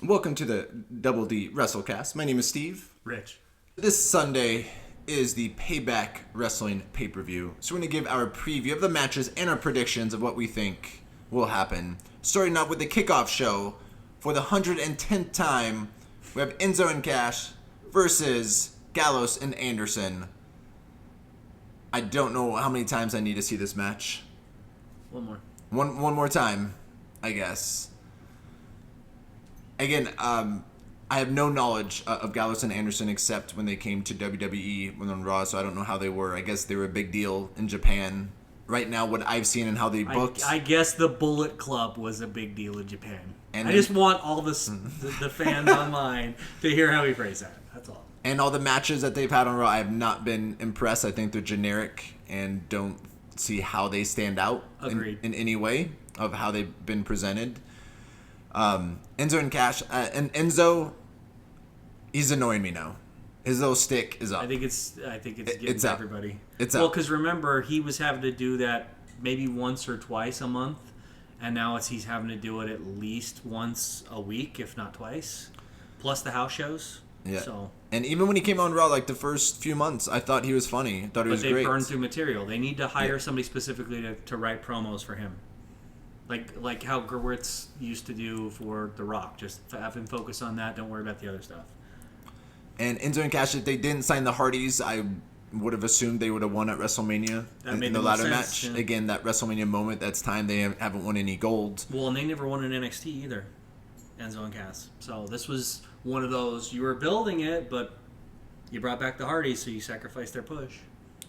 Welcome to the Double D Wrestlecast. My name is Steve. Rich. This Sunday is the Payback Wrestling pay-per-view. So we're going to give our preview of the matches and our predictions of what we think will happen. Starting off with the kickoff show for the 110th time. We have Enzo and Cash versus Gallows and Anderson. I don't know how many times I need to see this match. One more. One more time, I guess. Again, I have no knowledge of Gallows and Anderson except when they came to WWE when on Raw, so I don't know how they were. I guess they were a big deal in Japan. Right now, what I've seen and how they booked. I guess the Bullet Club was a big deal in Japan. And I just want all the fans online to hear how he phrased that. That's all. And all the matches that they've had on Raw, I have not been impressed. I think they're generic and don't see how they stand out in any way of how they've been presented. Enzo and Cash, and Enzo, he's annoying me now. His little stick is up. I think it's getting to everybody. It's well, up. because remember, he was having to do that maybe once or twice a month, and now he's having to do it at least once a week, if not twice, plus the house shows. Yeah. So. And even when he came on Raw, like the first few months, I thought he was funny. I thought he was great. But they burned through material. They need to hire somebody specifically to write promos for him. Like how Gerwitz used to do for The Rock. Just have him focus on that. Don't worry about the other stuff. And Enzo and Cash, if they didn't sign the Hardys, I would have assumed they would have won at WrestleMania in the ladder match. Yeah. Again, that WrestleMania moment, that's time they haven't won any gold. Well, and they never won an NXT either, Enzo and Cass. So this was one of those, you were building it, but you brought back the Hardys, so you sacrificed their push.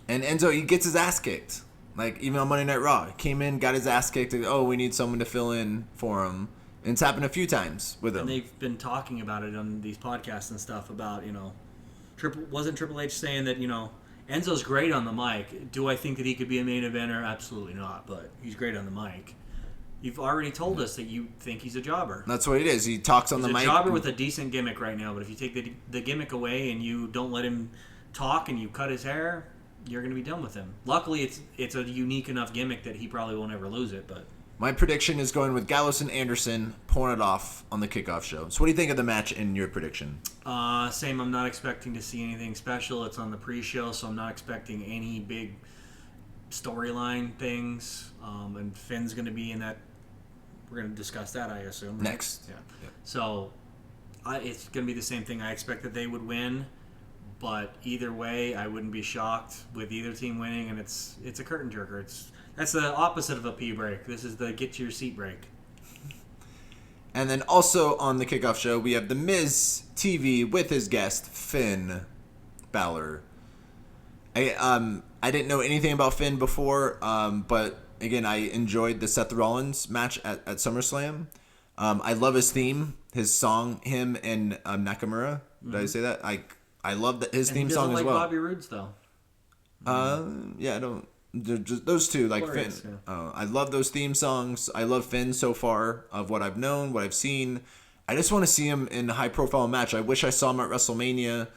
And Enzo, he gets his ass kicked. Like, even on Monday Night Raw. Came in, got his ass kicked. Oh, we need someone to fill in for him. And it's happened a few times with him. And they've been talking about it on these podcasts and stuff about, wasn't Triple H saying that, Enzo's great on the mic. Do I think that he could be a main eventer? Absolutely not, but he's great on the mic. You've already told us that you think he's a jobber. That's what it is. He talks on the mic. He's a jobber with a decent gimmick right now, but if you take the gimmick away and you don't let him talk and you cut his hair, you're going to be done with him. Luckily, it's a unique enough gimmick that he probably won't ever lose it. But my prediction is going with Gallows and Anderson pulling it off on the kickoff show. So what do you think of the match in your prediction? Same. I'm not expecting to see anything special. It's on the pre-show, so I'm not expecting any big storyline things. And Finn's going to be in that. We're going to discuss that, I assume. Right? Next. Yeah. So it's going to be the same thing. I expect that they would win. But either way, I wouldn't be shocked with either team winning, and it's a curtain jerker. That's the opposite of a pee break. This is the get to your seat break. And then also on the kickoff show, we have The Miz TV with his guest Finn Balor. I didn't know anything about Finn before, but again, I enjoyed the Seth Rollins match at SummerSlam. I love his theme, his song, him and Nakamura. Did I say that? I love his theme song as well. He doesn't like Bobby Roode's, though. Yeah, I don't. Just those two, like Finn. Yeah. I love those theme songs. I love Finn so far of what I've known, what I've seen. I just want to see him in a high-profile match. I wish I saw him at WrestleMania.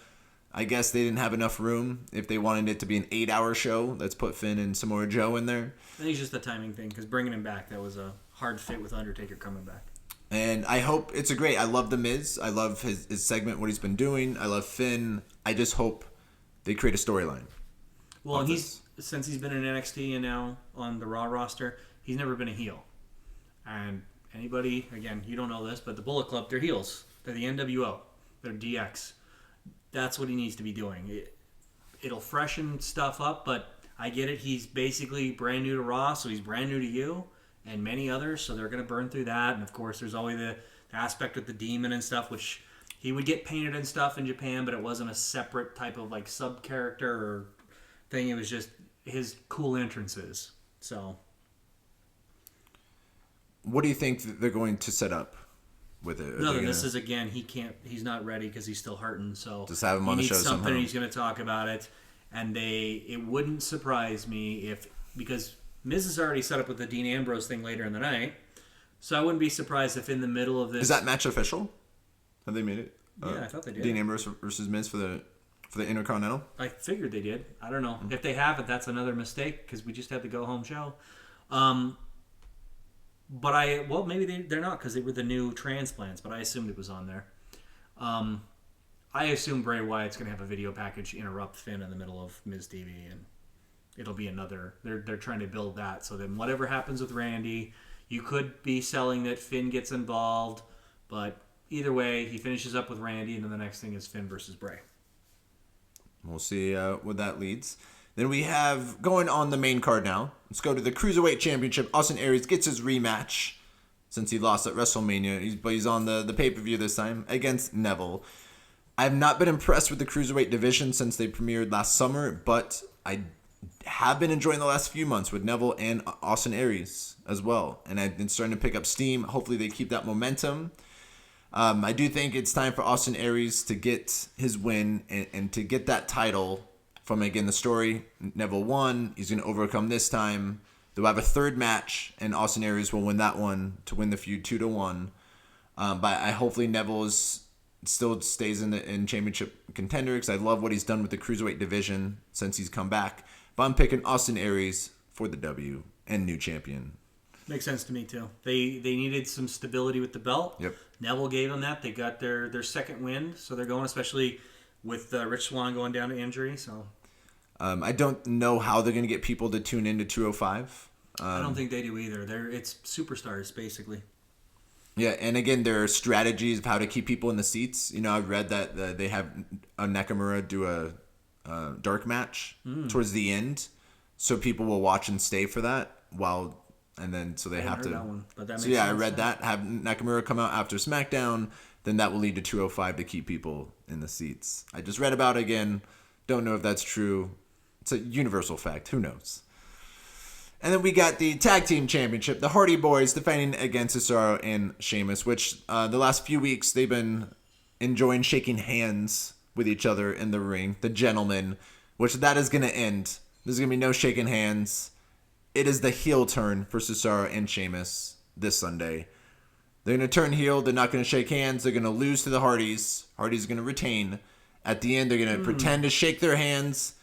I guess they didn't have enough room. If they wanted it to be an 8-hour show, let's put Finn and Samoa Joe in there. I think it's just a timing thing, because bringing him back, that was a hard fit with Undertaker coming back. And I hope it's a great. I love The Miz. I love his segment, what he's been doing. I love Finn. I just hope they create a storyline. Well, and since he's been in NXT and now on the Raw roster, he's never been a heel. And anybody, again, you don't know this, but the Bullet Club, they're heels. They're the NWO. They're DX. That's what he needs to be doing. It'll freshen stuff up, but I get it. He's basically brand new to Raw, so he's brand new to you. And many others, so they're going to burn through that. And, of course, there's always the aspect with the demon and stuff, which he would get painted and stuff in Japan, but it wasn't a separate type of, sub-character or thing. It was just his cool entrances. So, what do you think they're going to set up with it? No, this is, again, he's not ready because he's still hurting. So just have him on the show somehow. Something he's going to talk about it. And it wouldn't surprise me because Miz is already set up with the Dean Ambrose thing later in the night, so I wouldn't be surprised if in the middle of this... Is that match official? Have they made it? Yeah, I thought they did. Dean Ambrose versus Miz for the Intercontinental? I figured they did. I don't know. Mm-hmm. If they haven't, that's another mistake, because we just had the go-home show. But maybe they're not because they were the new transplants. But I assumed it was on there. I assume Bray Wyatt's going to have a video package interrupt Finn in the middle of Miz TV, and it'll be another. They're trying to build that. So then whatever happens with Randy, you could be selling that Finn gets involved, but either way, he finishes up with Randy, and then the next thing is Finn versus Bray. We'll see what that leads. Then we have, going on the main card now, let's go to the Cruiserweight Championship. Austin Aries gets his rematch since he lost at WrestleMania. But he's on the pay-per-view this time against Neville. I have not been impressed with the Cruiserweight division since they premiered last summer, but I have been enjoying the last few months with Neville and Austin Aries as well. And I've been starting to pick up steam. Hopefully they keep that momentum. I do think it's time for Austin Aries to get his win and to get that title from, again, the story. Neville won. He's going to overcome this time. They'll have a third match, and Austin Aries will win that one to win the feud 2-1. But I hopefully Neville still stays in championship contender because I love what he's done with the Cruiserweight division since he's come back. But I'm picking Austin Aries for the W and new champion. Makes sense to me, too. They needed some stability with the belt. Yep. Neville gave them that. They got their second win, so they're going, especially with Rich Swann going down to injury. So I don't know how they're going to get people to tune into 205. I don't think they do either. It's superstars, basically. Yeah, and again, there are strategies of how to keep people in the seats. You know, I've read that they have Nakamura do a dark match towards the end, so people will watch and stay for that so they have to. That one, but that makes so yeah, sense. I read that. Have Nakamura come out after SmackDown, then that will lead to 205 to keep people in the seats. I just read about it again. Don't know if that's true. It's a universal fact. Who knows? And then we got the Tag Team Championship. The Hardy Boys defending against Cesaro and Sheamus, which the last few weeks they've been enjoying shaking hands with each other in the ring. The gentlemen, which that is going to end. There's going to be no shaking hands. It is the heel turn for Cesaro and Sheamus this Sunday. They're going to turn heel. They're not going to shake hands. They're going to lose to the Hardys. Hardys are going to retain. At the end, they're going to pretend to shake their hands.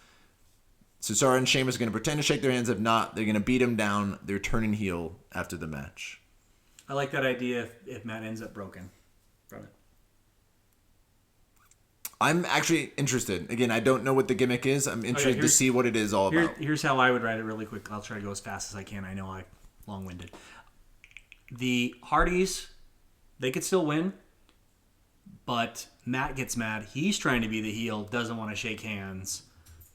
Cesaro and Sheamus are going to pretend to shake their hands. If not, they're going to beat them down. They're turning heel after the match. I like that idea if Matt ends up broken from it. I'm actually interested. Again, I don't know what the gimmick is. I'm interested to see what it is all about. Here's how I would write it really quick. I'll try to go as fast as I can. I know I'm long-winded. The Hardys, they could still win, but Matt gets mad. He's trying to be the heel, doesn't want to shake hands.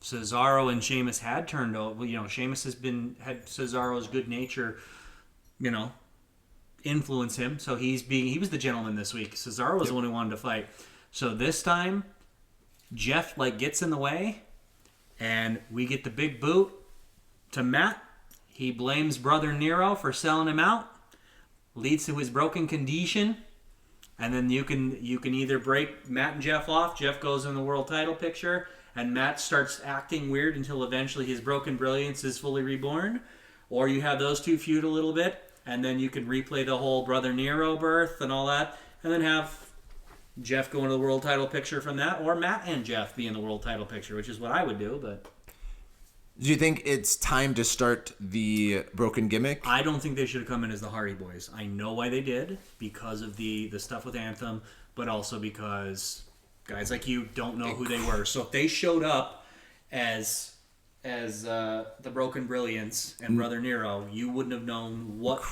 Cesaro and Sheamus had turned over. You know, Sheamus had Cesaro's good nature, influence him. So he was the gentleman this week. Cesaro was the one who wanted to fight. So this time, Jeff gets in the way, and we get the big boot to Matt. He blames brother Nero for selling him out, leads to his broken condition, and then you can either break Matt and Jeff off. Jeff goes in the world title picture, and Matt starts acting weird until eventually his broken brilliance is fully reborn, or you have those two feud a little bit, and then you can replay the whole brother Nero birth and all that, and then have Jeff go into the world title picture from that, or Matt and Jeff be in the world title picture, which is what I would do. But do you think it's time to start the broken gimmick? I don't think they should have come in as the Hardy Boys. I know why they did, because of the stuff with Anthem, but also because guys like you don't know who they were. So if they showed up as the Broken Brilliance and Brother Nero, you wouldn't have known what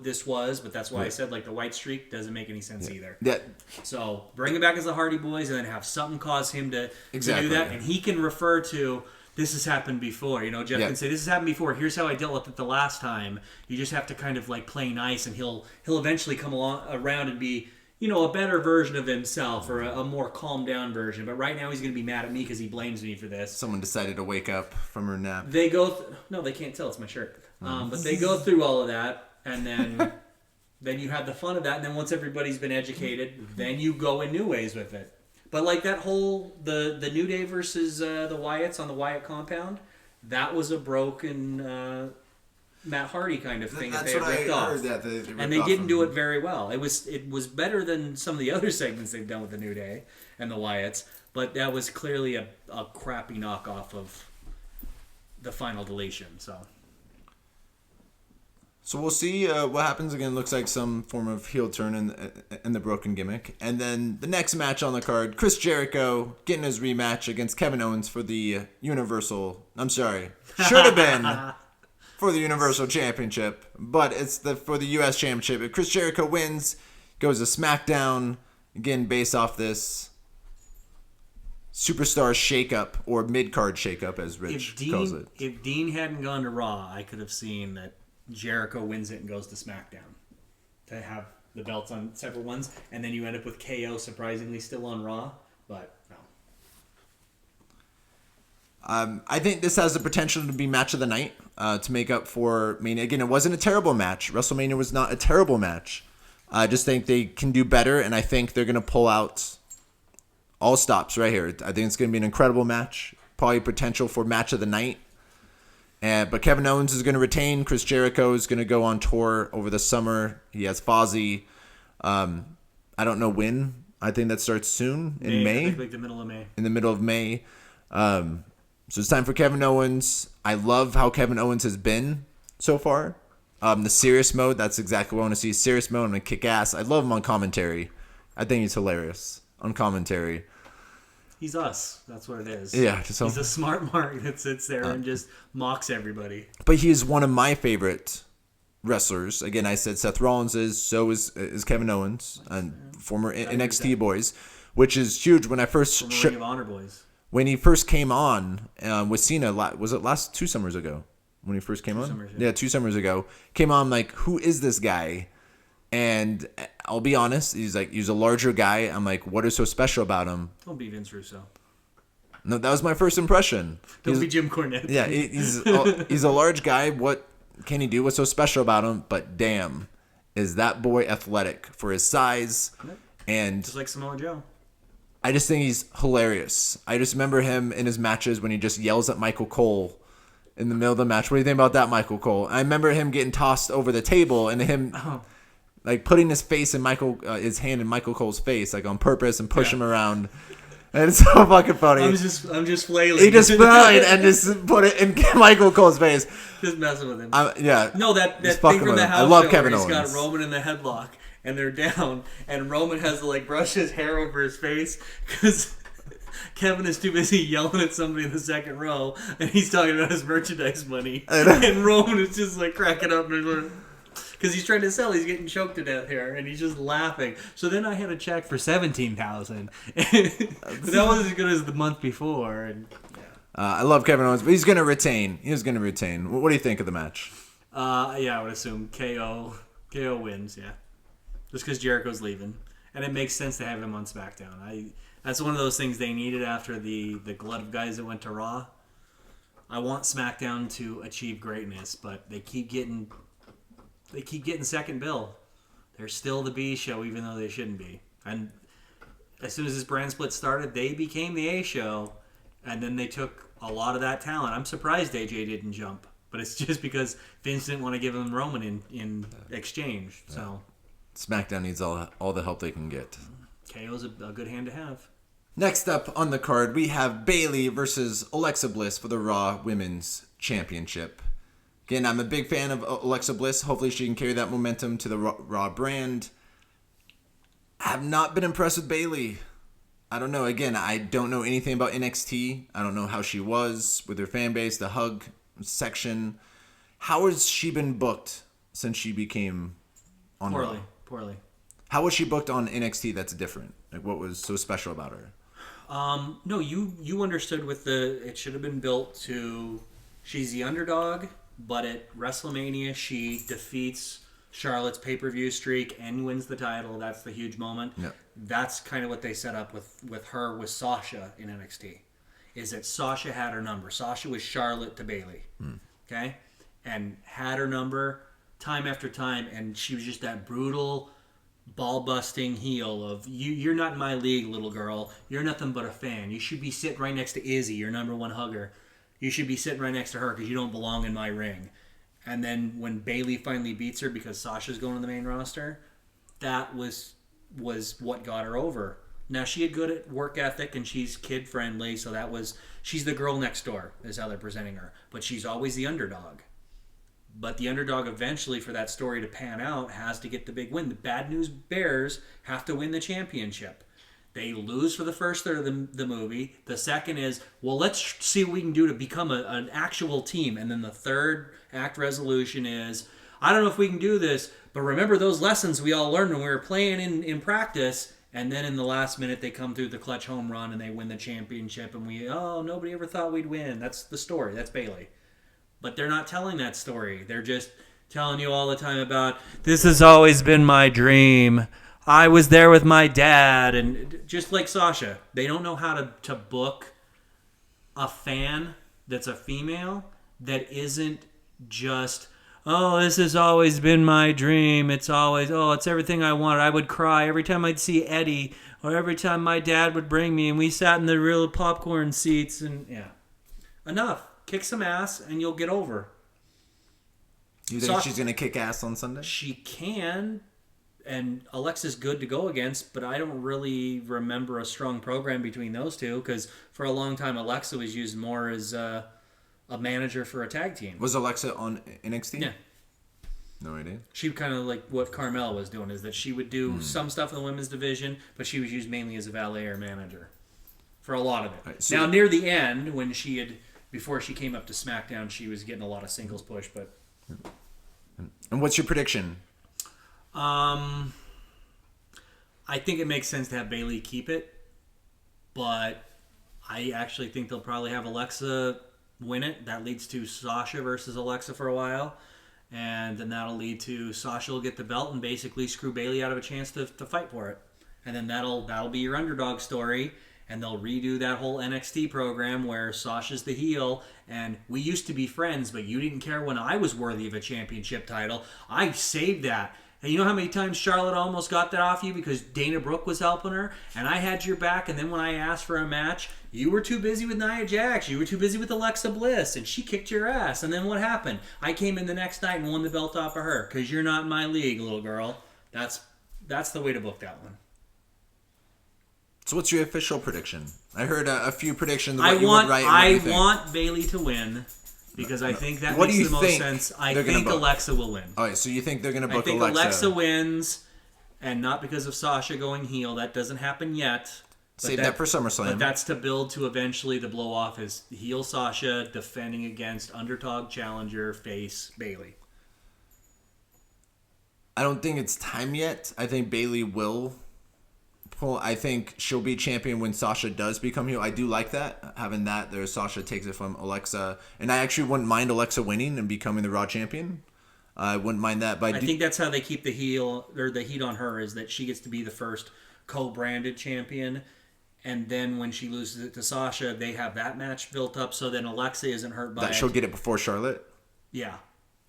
this was. But that's why I said the white streak doesn't make any sense either. Yeah. So bring him back as the Hardy Boys, and then have something cause him to do that, Yeah. and he can refer to, this has happened before. Jeff can say, this has happened before. Here's how I dealt with it the last time. You just have to kind of play nice, and he'll eventually come around and be a better version of himself, or a more calmed down version. But right now he's going to be mad at me because he blames me for this. Someone decided to wake up from her nap. They go no, they can't tell, it's my shirt. But they go through all of that, and then then you have the fun of that, and then once everybody's been educated, then you go in new ways with it. But that whole the New Day versus the Wyatts on the Wyatt compound, that was a broken Matt Hardy kind of thing. That's that what they had ripped off. Heard that they ripped and they off didn't do him. it very well. It was better than some of the other segments they've done with the New Day and the Wyatts, but that was clearly a crappy knockoff of the Final Deletion. So we'll see what happens. Again, looks like some form of heel turn in the broken gimmick. And then the next match on the card, Chris Jericho getting his rematch against Kevin Owens for the should have been for the Universal Championship, but it's for the U.S. Championship. If Chris Jericho wins, goes to SmackDown, again based off this superstar shakeup or mid-card shakeup, as Rich calls it. If Dean hadn't gone to Raw, I could have seen that Jericho wins it and goes to SmackDown to have the belts on separate ones, and then you end up with KO surprisingly still on Raw, but no. I think this has the potential to be match of the night to make up for. I mean, again, it wasn't a terrible match. WrestleMania was not a terrible match. I just think they can do better, and I think they're going to pull out all stops right here. I think it's going to be an incredible match, probably potential for match of the night. But Kevin Owens is going to retain. Chris Jericho is going to go on tour over the summer. He has Fozzy. I don't know when. I think that starts soon in May. I think like the middle of May. In the middle of May. So it's time for Kevin Owens. I love how Kevin Owens has been so far. The serious mode, that's exactly what I want to see. Serious mode, I'm going to kick ass. I love him on commentary. I think he's hilarious on commentary. He's us. That's what it is. Yeah. He's a smart mark that sits there and just mocks everybody. But he is one of my favorite wrestlers. Again, I said Seth Rollins is. So is Kevin Owens and former NXT boys, which is huge. When I first Ring of Honor boys. When he first came on with Cena, was it last 2 summers ago? When he first came on? Summers, yeah, 2 summers ago. Came on like, who is this guy? And I'll be honest, he's a larger guy. I'm like, what is so special about him? Don't be Vince Russo. No, that was my first impression. Don't be Jim Cornette. Yeah, he's a large guy. What can he do? What's so special about him? But damn, is that boy athletic for his size? And just like Samoa Joe. I just think he's hilarious. I just remember him in his matches when he just yells at Michael Cole in the middle of the match. What do you think about that, Michael Cole? I remember him getting tossed over the table and him like putting his hand in Michael Cole's face, like on purpose, and push him around. And it's so fucking funny. I'm just flailing. He just flailed and just put it in Michael Cole's face. Just messing with him. Yeah. No, that thing from the house. I love show Kevin where Owens. He's got Roman in the headlock, and they're down, and Roman has to like brush his hair over his face because Kevin is too busy yelling at somebody in the second row, and he's talking about his merchandise money, and Roman is just like cracking up because he's trying to sell. He's getting choked to death here, and he's just laughing. So then I had a check for $17,000, but that wasn't as good as the month before. And I love Kevin Owens, but he's going to retain. He was going to retain. What do you think of the match? Yeah, I would assume KO wins. Yeah, just because Jericho's leaving, and it makes sense to have him on SmackDown. That's one of those things they needed after the glut of guys that went to Raw. I want SmackDown to achieve greatness, but they keep getting second bill. They're still the B show, even though they shouldn't be. And as soon as this brand split started, they became the A show, and then they took a lot of that talent. I'm surprised AJ didn't jump, but it's just because Vince didn't want to give him Roman in exchange. So SmackDown needs all the help they can get. KO's a good hand to have. Next up on the card, we have Bayley versus Alexa Bliss for the Raw Women's Championship. Again, I'm a big fan of Alexa Bliss. Hopefully she can carry that momentum to the Raw brand. I have not been impressed with Bayley. I don't know. Again, I don't know anything about NXT. I don't know how she was with her fan base, the hug section. How has she been booked since she became on Raw? Poorly. How was she booked on NXT that's different? Like, what was so special about her? No, you understood with it should have been built to, she's the underdog, but at WrestleMania she defeats Charlotte's pay-per-view streak and wins the title. That's the huge moment. Yep. That's kind of what they set up with her with Sasha in NXT. Is that Sasha had her number. Sasha was Charlotte to Bayley. Okay? And had her number time after time, and she was just that brutal ball-busting heel of, you're not in my league, little girl. You're nothing but a fan. You should be sitting right next to Izzy, your number one hugger. You should be sitting right next to her because you don't belong in my ring. And then when Bayley finally beats her because Sasha's going to the main roster, that was what got her over. Now, she had good at work ethic and she's kid-friendly, so she's the girl next door is how they're presenting her. But she's always the underdog. But the underdog eventually, for that story to pan out, has to get the big win. The Bad News Bears have to win the championship. They lose for the first third of the movie. The second is, well, let's see what we can do to become an actual team. And then the third act resolution is, I don't know if we can do this, but remember those lessons we all learned when we were playing in practice. And then in the last minute, they come through the clutch home run and they win the championship. And nobody ever thought we'd win. That's the story. That's Bayley. But they're not telling that story. They're just telling you all the time about, this has always been my dream. I was there with my dad. And just like Sasha, they don't know how to book a fan that's a female that isn't just, this has always been my dream. It's always, it's everything I wanted. I would cry every time I'd see Eddie, or every time my dad would bring me and we sat in the real popcorn seats. And yeah, enough. Kick some ass and you'll get over. You think she's going to kick ass on Sunday? She can. And Alexa's good to go against, but I don't really remember a strong program between those two, because for a long time Alexa was used more as a manager for a tag team. Was Alexa on NXT? Yeah. No idea. She kind of like what Carmella was doing, is that she would do some stuff in the women's division, but she was used mainly as a valet or manager for a lot of it. Right, so now, near the end, when she had... Before she came up to SmackDown, she was getting a lot of singles push, but... And what's your prediction? I think it makes sense to have Bayley keep it, but I actually think they'll probably have Alexa win it. That leads to Sasha versus Alexa for a while, and then that'll lead to Sasha will get the belt and basically screw Bayley out of a chance to fight for it. And then that'll be your underdog story. And they'll redo that whole NXT program where Sasha's the heel, and we used to be friends, but you didn't care when I was worthy of a championship title. I saved that. And you know how many times Charlotte almost got that off you because Dana Brooke was helping her, and I had your back, and then when I asked for a match, you were too busy with Nia Jax, you were too busy with Alexa Bliss, and she kicked your ass. And then what happened? I came in the next night and won the belt off of her because you're not in my league, little girl. That's the way to book that one. So what's your official prediction? I heard a few predictions. I want Bayley to win because I think that makes the most sense. I think Alexa will win. All right, so you think they're going to book Alexa? I think Alexa wins, and not because of Sasha going heel. That doesn't happen yet. Save that for SummerSlam. But that's to build to eventually the blow-off is heel Sasha defending against underdog challenger face Bayley. I don't think it's time yet. I think Bayley will... I think she'll be champion when Sasha does become heel. I do like that. Having that there, Sasha takes it from Alexa. And I actually wouldn't mind Alexa winning and becoming the Raw champion. I wouldn't mind that. But I think that's how they keep the heat on her, is that she gets to be the first co-branded champion. And then when she loses it to Sasha, they have that match built up so then Alexa isn't hurt by it. She'll get it before Charlotte? Yeah.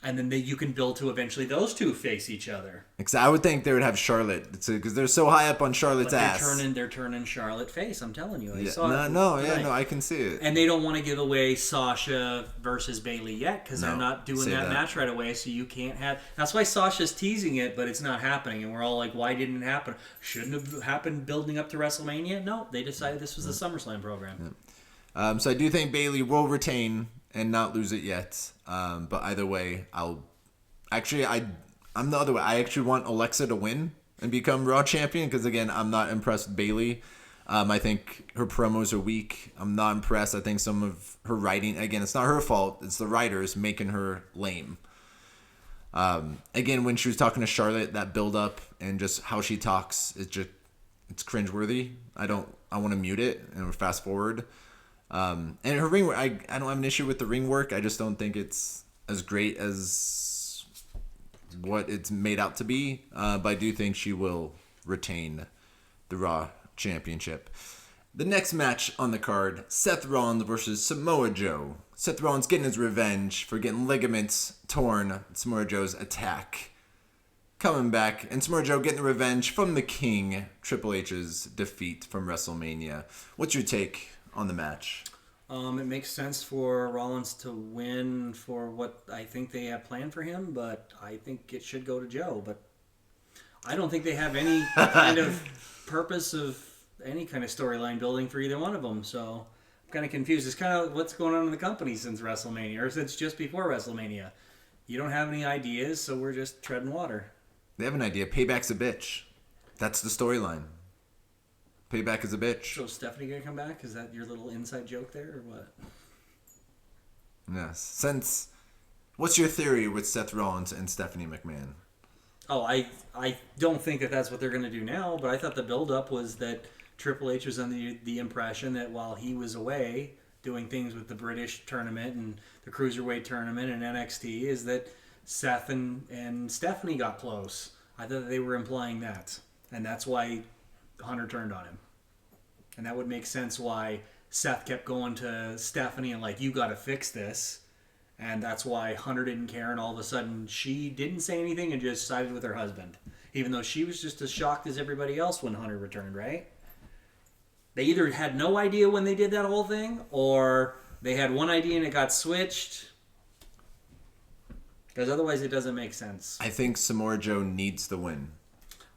And then you can build to eventually those two face each other. Because I would think they would have Charlotte, because they're so high up on Charlotte's ass. They're turning Charlotte face. I'm telling you. I can see it. And they don't want to give away Sasha versus Bayley yet because they're not doing that match right away. So you can't have. That's why Sasha's teasing it, but it's not happening. And we're all like, why didn't it happen? Shouldn't have happened building up to WrestleMania. No, they decided this was the SummerSlam program. Yeah. So I do think Bayley will retain and not lose it yet. But either way, I'm the other way. I actually want Alexa to win and become Raw champion because, again, I'm not impressed with Bayley. I think her promos are weak. I'm not impressed. I think some of her writing, again, it's not her fault. It's the writers making her lame. Again, when she was talking to Charlotte, that build up and just how she talks, it's cringeworthy. I want to mute it and fast forward. And her ring work, I don't have an issue with the ring work. I just don't think it's as great as what it's made out to be. But I do think she will retain the Raw Championship. The next match on the card, Seth Rollins versus Samoa Joe. Seth Rollins getting his revenge for getting ligaments torn. Samoa Joe's attack. Coming back, and Samoa Joe getting the revenge from the King, Triple H's defeat from WrestleMania. What's your take on the match? It makes sense for Rollins to win for what I think they have planned for him, but I think it should go to Joe. But I don't think they have any kind of purpose of any kind of storyline building for either one of them. So I'm kind of confused. It's kind of what's going on in the company since WrestleMania, or since just before WrestleMania. You don't have any ideas, so we're just treading water. They have an idea. Payback's a bitch. That's the storyline. Payback is a bitch. So is Stephanie gonna come back? Is that your little inside joke there, or what? Yes. What's your theory with Seth Rollins and Stephanie McMahon? Oh, I don't think that that's what they're gonna do now. But I thought the build-up was that Triple H was under the impression that while he was away doing things with the British tournament and the Cruiserweight tournament and NXT, is that Seth and Stephanie got close. I thought they were implying that. And that's why Hunter turned on him. And that would make sense why Seth kept going to Stephanie and like, you got to fix this. And that's why Hunter didn't care. And all of a sudden, she didn't say anything and just sided with her husband. Even though she was just as shocked as everybody else when Hunter returned, right? They either had no idea when they did that whole thing, or they had one idea and it got switched. Because otherwise it doesn't make sense. I think Samoa Joe needs the win.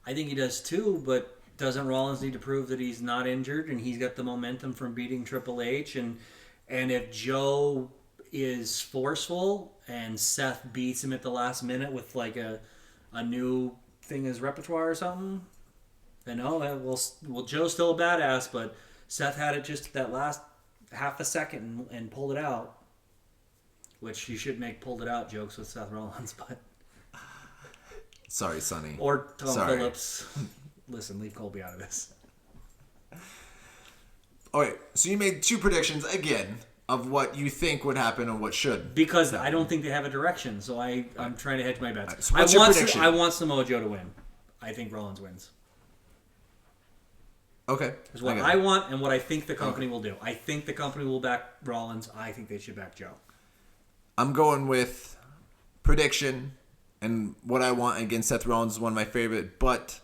I think he does too, but doesn't Rollins need to prove that he's not injured and he's got the momentum from beating Triple H? And if Joe is forceful and Seth beats him at the last minute with like a new thing in his repertoire or something, then well, Joe's still a badass, but Seth had it just that last half a second and pulled it out. Which you should make pulled it out jokes with Seth Rollins, but... Sorry, Sonny. Or Tom Phillips. Listen, leave Colby out of this. Okay, so you made 2 predictions, again, of what you think would happen and what should. Because I don't think they have a direction, so I'm trying to hedge my bets. Right, so what's your prediction? I want Samoa Joe to win. I think Rollins wins. Okay. That's what I want and what I think the company will do. I think the company will back Rollins. I think they should back Joe. I'm going with prediction, and what I want against Seth Rollins is one of my favorite, but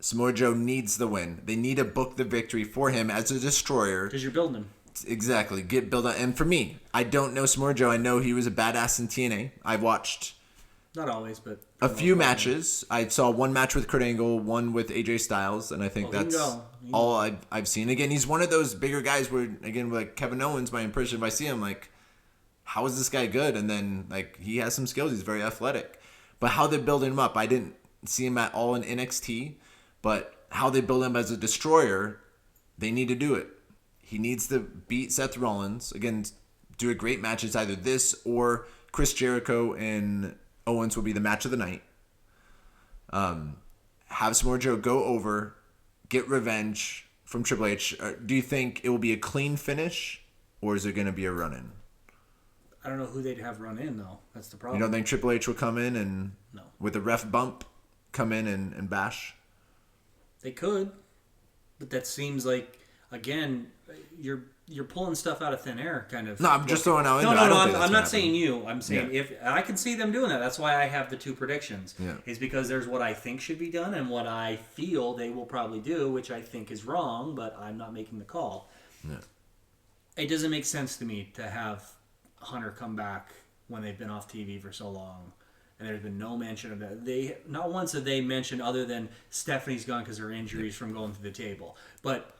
Samoa Joe needs the win. They need to book the victory for him as a destroyer. Because you're building him. Exactly. Get built on. And for me, I don't know Samoa Joe. I know he was a badass in TNA. I've watched... Not always, but... a few matches. I saw one match with Kurt Angle, one with AJ Styles, and I think that's all I've seen. Again, he's one of those bigger guys where, again, like Kevin Owens, my impression, if I see him, like... how is this guy good? And then, like, he has some skills. He's very athletic. But how they're building him up, I didn't see him at all in NXT. But how they build him as a destroyer, they need to do it. He needs to beat Seth Rollins. Again, do a great match. It's either this or Chris Jericho and Owens will be the match of the night. Have Samoa Joe go over, get revenge from Triple H. Do you think it will be a clean finish, or is it going to be a run-in? I don't know who they'd have run in, though. That's the problem. You don't think Triple H will come in and, with a ref bump, come in and bash? They could. But that seems like, again, you're pulling stuff out of thin air, kind of. No, I'm just throwing out. No, I'm not saying you. I'm saying if I can see them doing that. That's why I have the 2 predictions. Yeah. Is because there's what I think should be done and what I feel they will probably do, which I think is wrong, but I'm not making the call. Yeah. It doesn't make sense to me to have Hunter come back when they've been off TV for so long, and there's been no mention of that. Not once have they mentioned other than Stephanie's gone because her injuries from going to the table. But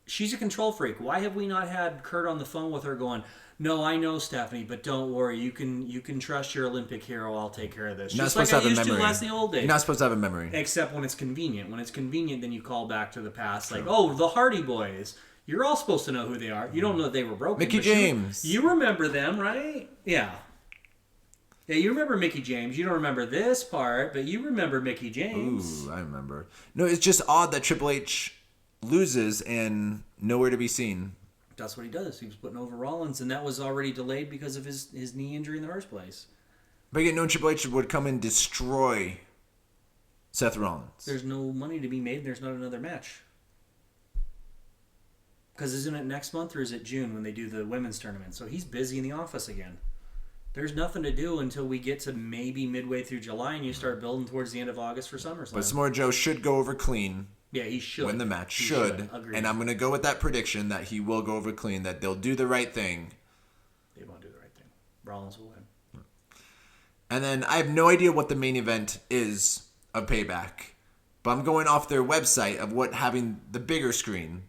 she's a control freak. Why have we not had Kurt on the phone with her going, no, I know Stephanie, but don't worry. You can trust your Olympic hero. I'll take care of this. You're just like I used to last the old days. You're not supposed to have a memory. Except when it's convenient. When it's convenient, then you call back to the past. Like, oh, the Hardy Boys. You're all supposed to know who they are. You don't know that they were broken. Mickey James. You remember them, right? Yeah. Yeah, you remember Mickey James. You don't remember this part, but you remember Mickey James. Ooh, I remember. No, it's just odd that Triple H loses and nowhere to be seen. That's what he does. He was putting over Rollins, and that was already delayed because of his knee injury in the first place. But you know Triple H would come and destroy Seth Rollins. There's no money to be made, and there's not another match. Because isn't it next month or is it June when they do the women's tournament? So he's busy in the office again. There's nothing to do until we get to maybe midway through July and you start building towards the end of August for SummerSlam. But Samoa Joe should go over clean. Yeah, he should. Win the match. Should. And I'm going to go with that prediction that he will go over clean, that they'll do the right thing. They won't do the right thing. Rollins will win. And then I have no idea what the main event is of Payback. But I'm going off their website of what having the bigger screen.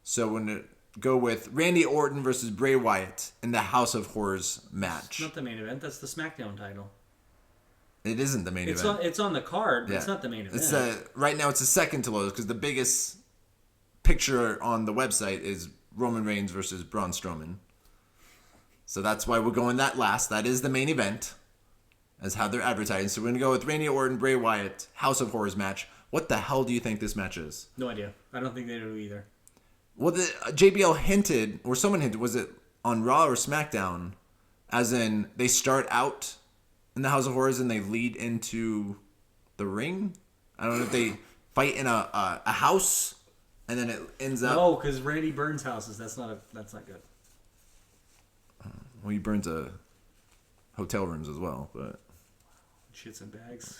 So when go with Randy Orton versus Bray Wyatt in the House of Horrors match. It's not the main event. That's the SmackDown title. It isn't the main event. It's on the card, but it's not the main event. It's right now it's the second to lowest because the biggest picture on the website is Roman Reigns versus Braun Strowman. So that's why we're going that last. That is the main event, as how they're advertising. So we're going to go with Randy Orton, Bray Wyatt, House of Horrors match. What the hell do you think this match is? No idea. I don't think they do either. Well, the JBL hinted, or someone hinted, was it on Raw or SmackDown? As in, they start out in the House of Horrors and they lead into the ring? I don't know if they fight in a house and then it ends up... No, because Randy burns houses. That's not good. Well, he burns hotel rooms as well, but... Shits and bags.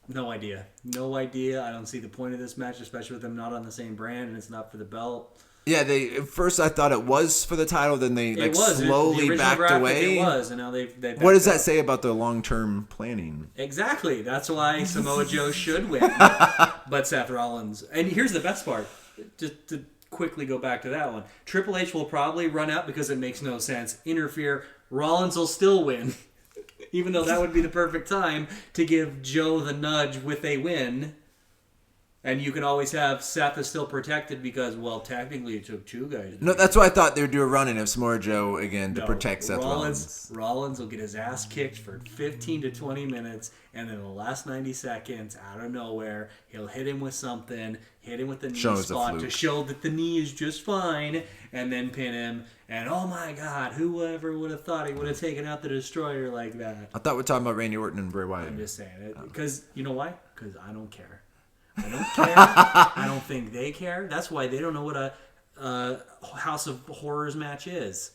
No idea. No idea. I don't see the point of this match, especially with them not on the same brand and it's not for the belt. Yeah, at first I thought it was for the title, then they slowly backed away. It was, and now they've what does that say about their long-term planning? Exactly. That's why Samoa Joe should win, but Seth Rollins. And here's the best part. Just to quickly go back to that one. Triple H will probably run out because it makes no sense. Interfere. Rollins will still win. Even though that would be the perfect time to give Joe the nudge with a win. And you can always have Seth is still protected because, well, technically it took two guys. No, that's why I thought they would do a run-in of Samoa Joe again to protect Seth Rollins. Rollins will get his ass kicked for 15 to 20 minutes, and then in the last 90 seconds, out of nowhere, he'll hit him with something, hit him with the knee spot to show that the knee is just fine, and then pin him. And oh my God, whoever would have thought he would have taken out the Destroyer like that? I thought we were talking about Randy Orton and Bray Wyatt. I'm just saying it. Because, you know why? Because I don't care. I don't care. I don't think they care. That's why they don't know what a House of Horrors match is.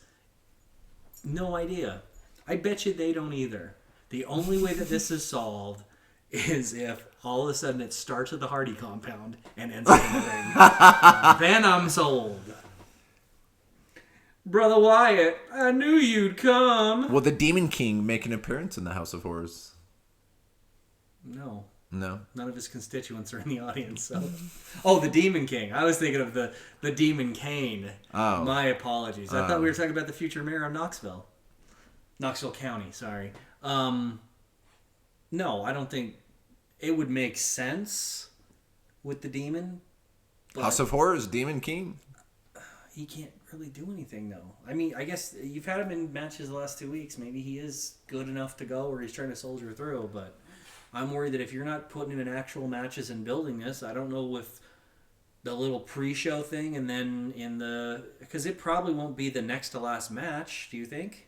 No idea. I bet you they don't either. The only way that this is solved is if all of a sudden it starts at the Hardy compound and ends up in the ring. Then I'm sold. Brother Wyatt, I knew you'd come. Will the Demon King make an appearance in the House of Horrors? No. No. None of his constituents are in the audience. So. Oh, the Demon King. I was thinking of the Demon Kane. Oh. My apologies. I thought we were talking about the future mayor of Knoxville. Knoxville County, sorry. No, I don't think it would make sense with the Demon. House of Horrors, Demon King? He can't really do anything, though. I mean, I guess you've had him in matches the last 2 weeks. Maybe he is good enough to go or he's trying to soldier through, but... I'm worried that if you're not putting him in actual matches and building this, I don't know with the little pre-show thing and then in the... Because it probably won't be the next to last match, do you think?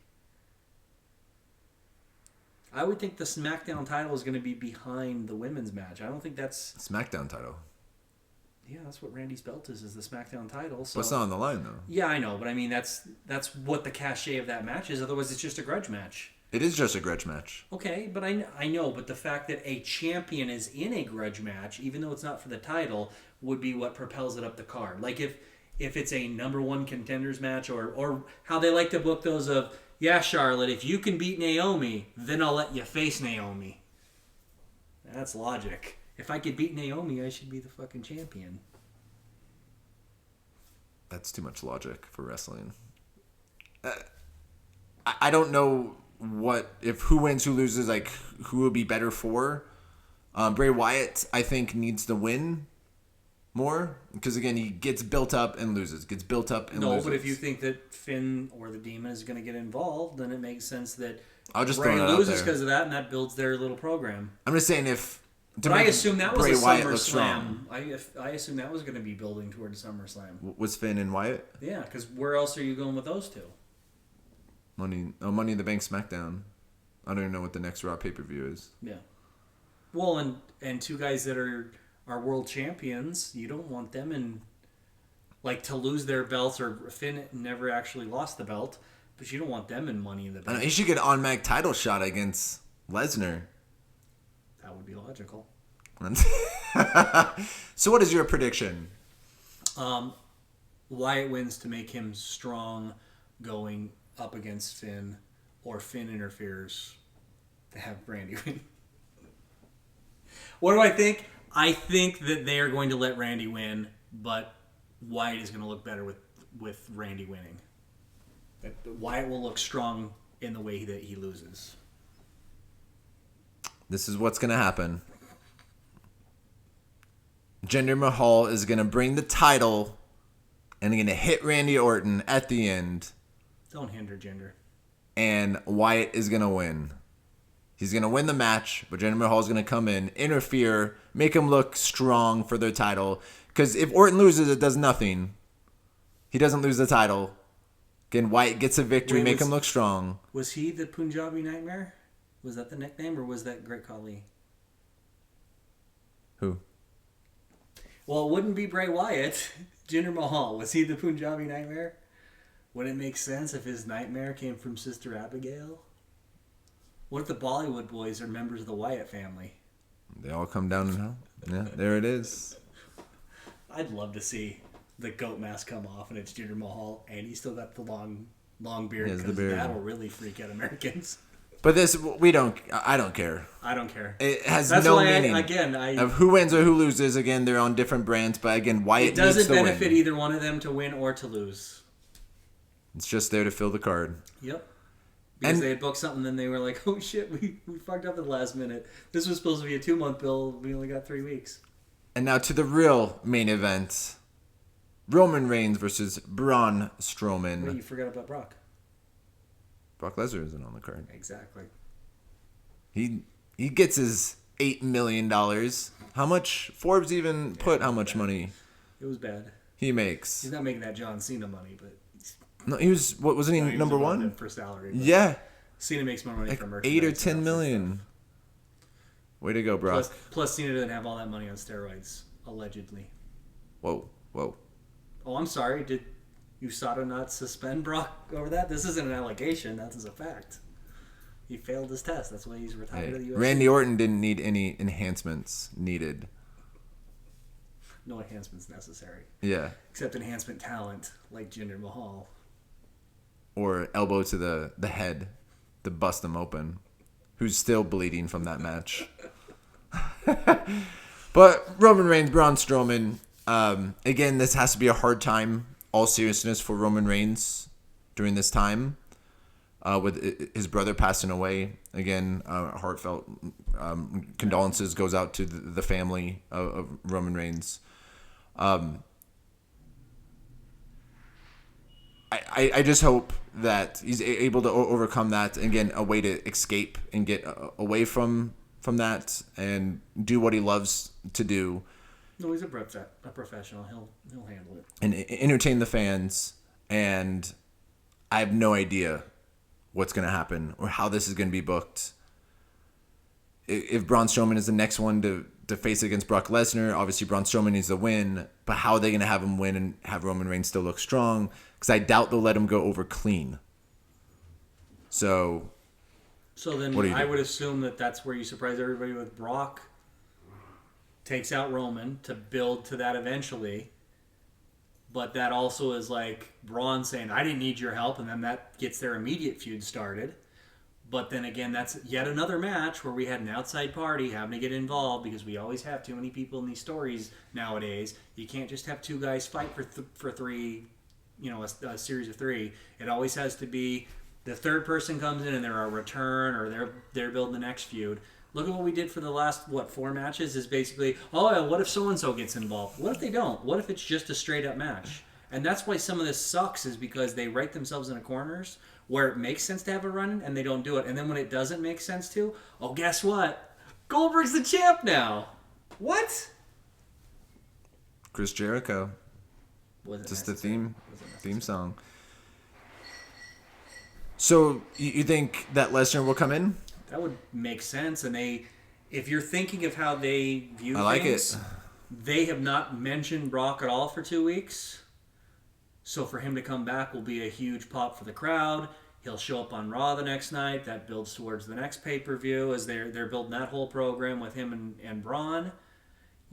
I would think the SmackDown title is going to be behind the women's match. I don't think that's... SmackDown title? Yeah, that's what Randy's belt is the SmackDown title. So... But it's not on the line, though. Yeah, I know, but I mean, that's what the cachet of that match is. Otherwise, it's just a grudge match. It is just a grudge match. Okay, but I know, but the fact that a champion is in a grudge match, even though it's not for the title, would be what propels it up the card. Like if it's a number one contenders match or how they like to book those of, yeah, Charlotte, if you can beat Naomi, then I'll let you face Naomi. That's logic. If I could beat Naomi, I should be the fucking champion. That's too much logic for wrestling. I don't know... if who wins, who loses, like who would be better for. Bray Wyatt, I think, needs to win more because again he gets built up and loses, gets built up and loses. No, but if you think that Finn or the Demon is going to get involved, then it makes sense that I'll just Bray throw it loses out because of that, and that builds their little program. I'm just saying if. But I assume that was Bray a Wyatt SummerSlam. I assume that was going to be building towards SummerSlam. Was Finn and Wyatt? Yeah, because where else are you going with those two? Money in the Bank SmackDown. I don't even know what the next Raw pay-per-view is. Yeah. Well, and two guys that are world champions, you don't want them in, like, to lose their belts, or Finn never actually lost the belt, but you don't want them in Money in the Bank. He should get an automatic title shot against Lesnar. That would be logical. So what is your prediction? Wyatt wins to make him strong going up against Finn, or Finn interferes to have Randy win. What do I think? I think that they are going to let Randy win, but Wyatt is going to look better with Randy winning. That Wyatt will look strong in the way that he loses. This is what's going to happen. Jinder Mahal is going to bring the title and going to hit Randy Orton at the end. Don't hinder Jinder. And Wyatt is going to win. He's going to win the match, but Jinder Mahal is going to come in, interfere, make him look strong for their title. Because if Orton loses, it does nothing. He doesn't lose the title. Again, Wyatt gets a victory, make him look strong. Was he the Punjabi Nightmare? Was that the nickname, or was that Great Khali? Who? Well, it wouldn't be Bray Wyatt. Jinder Mahal. Was he the Punjabi Nightmare? Would it make sense if his nightmare came from Sister Abigail? What if the Bollywood boys are members of the Wyatt family? They all come down in hell. Yeah, there it is. I'd love to see the goat mask come off and it's Jinder Mahal, and he's still got the long beard, because that'll really freak out Americans. But this, I don't care. I don't care. It has no meaning. Of who wins or who loses. Again, they're on different brands, but again, Wyatt needs to win. It doesn't benefit either one of them to win or to lose. It's just there to fill the card. Yep. Because they had booked something, then they were like, oh shit, we fucked up at the last minute. This was supposed to be a 2-month bill. We only got 3 weeks. And now to the real main event. Roman Reigns versus Braun Strowman. Wait, you forgot about Brock. Brock Lesnar isn't on the card. Exactly. He gets his $8 million. How much? Forbes even put how much money it was bad. He makes. He's not making that John Cena money, but... No, he was, what, wasn't he number one? For salary. Yeah. Cena makes more money for merchandise. 8 or 10 million. Way to go, Brock. Plus Cena doesn't have all that money on steroids, allegedly. Whoa. Oh, I'm sorry. Did USADA not suspend Brock over that? This isn't an allegation. That is a fact. He failed his test. That's why he's retired to the UFC. Randy Orton didn't need any enhancements needed. No enhancements necessary. Yeah. Except enhancement talent, like Jinder Mahal. Or elbow to the head to bust him open. Who's still bleeding from that match. But Roman Reigns, Braun Strowman. Again, this has to be a hard time, all seriousness, for Roman Reigns during this time. With his brother passing away. Again, heartfelt condolences goes out to the family of Roman Reigns. I just hope that he's able to overcome that and get a way to escape and get away from that and do what he loves to do. No, he's a professional. He'll handle it. And entertain the fans. And I have no idea what's going to happen or how this is going to be booked. If Braun Strowman is the next one to face against Brock Lesnar, obviously Braun Strowman needs to win. But how are they going to have him win and have Roman Reigns still look strong? Because I doubt they'll let him go over clean. So then I would assume that that's where you surprise everybody with Brock. Takes out Roman to build to that eventually. But that also is like Braun saying, I didn't need your help. And then that gets their immediate feud started. But then again, that's yet another match where we had an outside party having to get involved because we always have too many people in these stories nowadays. You can't just have two guys fight for three, a series of three. It always has to be the third person comes in and they're a return or they're building the next feud. Look at what we did for the last, 4 matches is basically, what if so-and-so gets involved? What if they don't? What if it's just a straight-up match? And that's why some of this sucks is because they write themselves into corners where it makes sense to have a run and they don't do it. And then when it doesn't make sense to, guess what? Goldberg's the champ now. What? Chris Jericho. Just the theme song. So you think that Lesnar will come in? That would make sense. And if you're thinking of how they view things, they have not mentioned Brock at all for 2 weeks. So for him to come back will be a huge pop for the crowd. He'll show up on Raw the next night. That builds towards the next pay-per-view as they're building that whole program with him and Braun.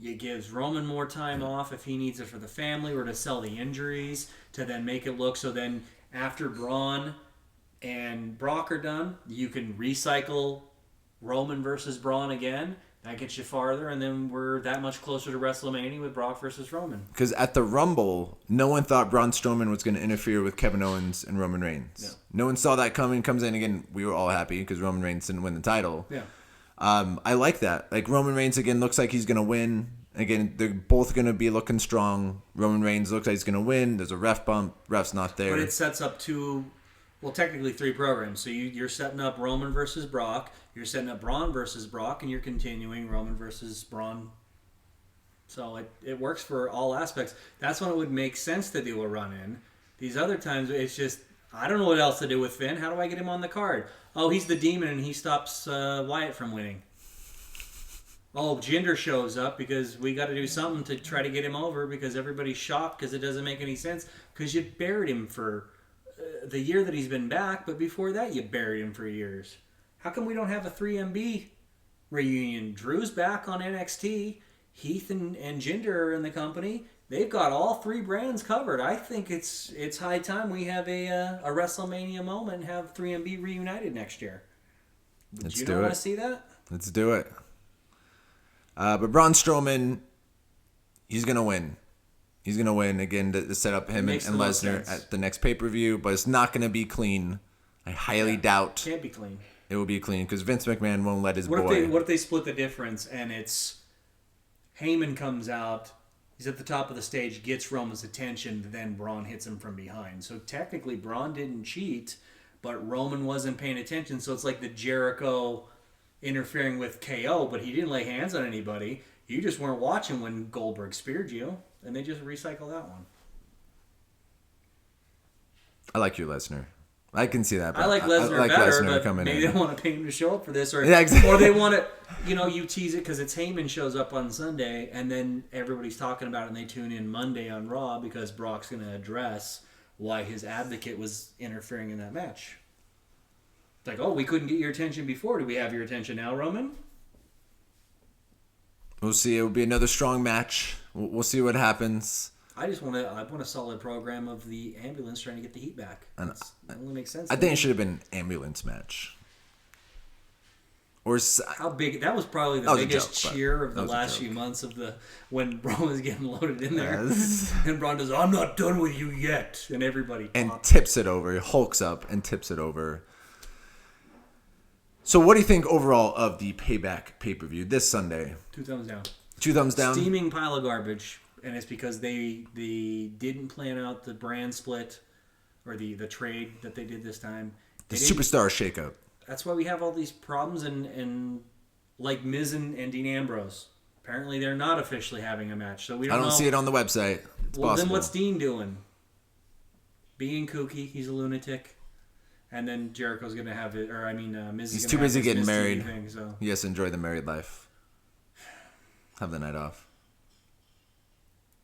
It gives Roman more time off if he needs it for the family or to sell the injuries to then make it look so then after Braun and Brock are done, you can recycle Roman versus Braun again. That gets you farther, and then we're that much closer to WrestleMania with Brock versus Roman. Because at the Rumble, no one thought Braun Strowman was going to interfere with Kevin Owens and Roman Reigns. No one saw that coming. Comes in again. We were all happy because Roman Reigns didn't win the title. Yeah. I like that. Like Roman Reigns again looks like he's going to win. Again, they're both going to be looking strong. Roman Reigns looks like he's going to win. There's a ref bump. Ref's not there. But it sets up technically 3 programs. So you're setting up Roman versus Brock. You're setting up Braun versus Brock, and you're continuing Roman versus Braun. So it works for all aspects. That's when it would make sense to do a run-in. These other times, it's just, I don't know what else to do with Finn. How do I get him on the card? Oh, he's the demon, and he stops Wyatt from winning. Oh, Jinder shows up because we got to do something to try to get him over because everybody's shocked because it doesn't make any sense because you buried him for the year that he's been back, but before that you buried him for years. How come we don't have a 3MB reunion? Drew's back on NXT. Heath and Jinder are in the company. They've got all 3 brands covered. I think it's high time we have a WrestleMania moment and have 3MB reunited next year. Let's you do don't it. want to see that? Let's do it. But Braun Strowman, he's going to win. He's going to win again to set up him and Lesnar at the next pay-per-view, but it's not going to be clean. I highly doubt Can't be clean. it will be clean because Vince McMahon won't let his boy. What if they split the difference and it's Heyman comes out, he's at the top of the stage, gets Roman's attention, then Braun hits him from behind. So technically Braun didn't cheat, but Roman wasn't paying attention. So it's like the Jericho interfering with KO, but he didn't lay hands on anybody. You just weren't watching when Goldberg speared you, and they just recycle that one. I like you, Lesnar. I can see that. I like Lesnar better, but maybe they don't want to pay him to show up for this, or or they want to, you tease it because it's Heyman shows up on Sunday, and then everybody's talking about it, and they tune in Monday on Raw because Brock's going to address why his advocate was interfering in that match. It's like, oh, we couldn't get your attention before. Do we have your attention now, Roman? We'll see. It will be another strong match. We'll see what happens. I want a solid program of the ambulance trying to get the heat back. That only makes sense. I think it should have been an ambulance match. Or how big? That was probably the biggest cheer of the last few months of when Braun was getting loaded in there, and Braun does, "I'm not done with you yet," and everybody tips it over. He hulks up and tips it over. So, what do you think overall of the Payback pay-per-view this Sunday? 2 thumbs down. 2 thumbs down. Steaming pile of garbage. And it's because they didn't plan out the brand split or the trade that they did this time. The superstar shakeup. That's why we have all these problems and like Miz and Dean Ambrose. Apparently they're not officially having a match. So we don't know. See it on the website. It's possible. Then what's Dean doing? Being kooky. He's a lunatic. And then Jericho's going to have it. Or, Miz is He's too busy getting married. Thing, so. Yes, enjoy the married life. Have the night off.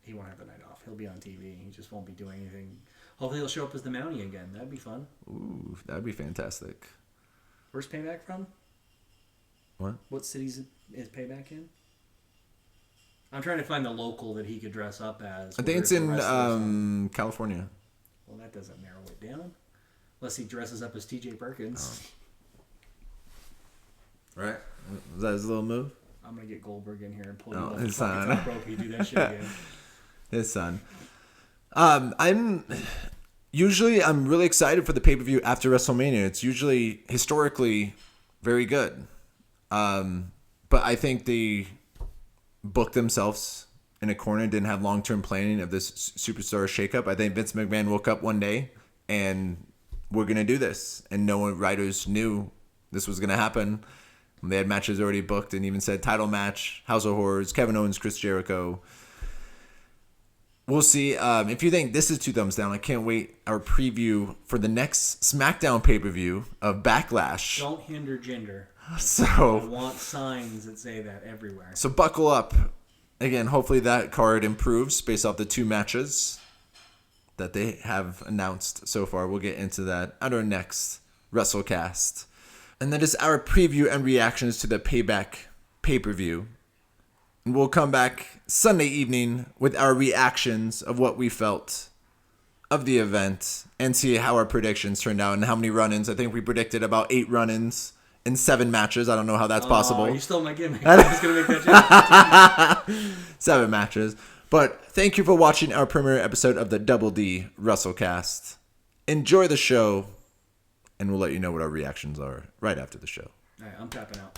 He won't have the night off. He'll be on TV. He just won't be doing anything. Hopefully he'll show up as the Mountie again. That'd be fun. Ooh, that'd be fantastic. Where's Payback from? What? What cities is Payback in? I'm trying to find the local that he could dress up as. I think it's in California. Well, that doesn't narrow it down. Unless he dresses up as TJ Perkins. Oh. Right? Was that his little move? I'm going to get Goldberg in here and pull you off his the son. top rope. He do that shit again. His son. I'm really excited for the pay-per-view after WrestleMania. It's usually historically very good. But I think they booked themselves in a corner, didn't have long-term planning of this superstar shakeup. I think Vince McMahon woke up one day and we're going to do this. And no one writers knew this was going to happen. They had matches already booked and even said title match, House of Horrors, Kevin Owens, Chris Jericho. We'll see. If you think this is 2 thumbs down, I can't wait our preview for the next SmackDown pay-per-view of Backlash. Don't hinder gender. So I want signs that say that everywhere. So buckle up. Again, hopefully that card improves based off the 2 matches that they have announced so far. We'll get into that at our next Wrestlecast. And that is our preview and reactions to the Payback pay-per-view. And we'll come back Sunday evening with our reactions of what we felt of the event and see how our predictions turned out and how many run-ins. I think we predicted about 8 run-ins in 7 matches. I don't know how that's possible. You stole my gimmick. I was going to make that joke. 7 matches. But thank you for watching our premiere episode of the Double D Wrestlecast. Enjoy the show, and we'll let you know what our reactions are right after the show. All right, I'm tapping out.